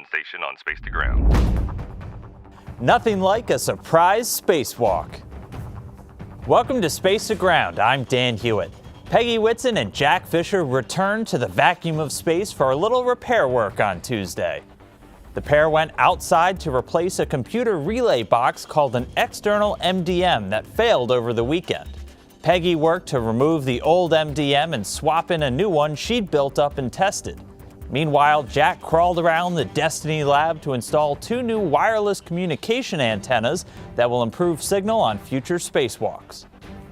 station on Space to Ground. Nothing like a surprise spacewalk. Welcome to Space to Ground. I'm Dan Hewitt. Peggy Whitson and Jack Fisher returned to the vacuum of space for a little repair work on Tuesday. The pair went outside to replace a computer relay box called an external MDM that failed over the weekend. Peggy worked to remove the old MDM and swap in a new one she'd built up and tested. Meanwhile, Jack crawled around the Destiny lab to install 2 new wireless communication antennas that will improve signal on future spacewalks.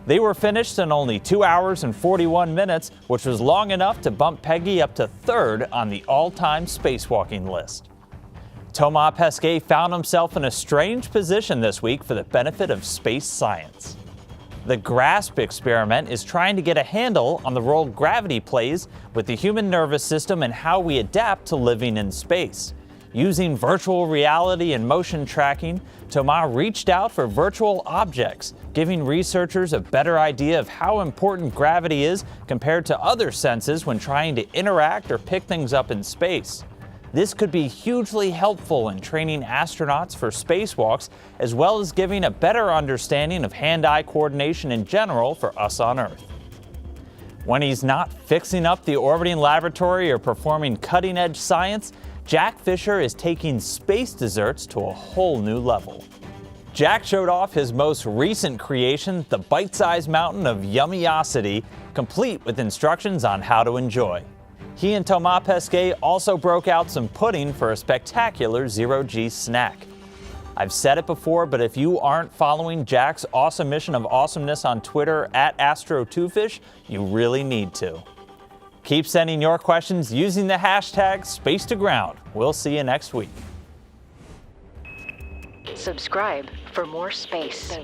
They were finished in only 2 hours and 41 minutes, which was long enough to bump Peggy up to 3rd on the all-time spacewalking list. Thomas Pesquet found himself in a strange position this week for the benefit of space science. The GRASP experiment is trying to get a handle on the role gravity plays with the human nervous system and how we adapt to living in space. Using virtual reality and motion tracking, Thomas reached out for virtual objects, giving researchers a better idea of how important gravity is compared to other senses when trying to interact or pick things up in space. This could be hugely helpful in training astronauts for spacewalks, as well as giving a better understanding of hand-eye coordination in general for us on Earth. When he's not fixing up the orbiting laboratory or performing cutting-edge science, Jack Fisher is taking space desserts to a whole new level. Jack showed off his most recent creation, the bite-sized mountain of Yummiosity, complete with instructions on how to enjoy. He and Thomas Pesquet also broke out some pudding for a spectacular zero-G snack. I've said it before, but if you aren't following Jack's awesome mission of awesomeness on Twitter @Astro2Fish, you really need to. Keep sending your questions using the hashtag #SpaceToGround. We'll see you next week. Subscribe for more space.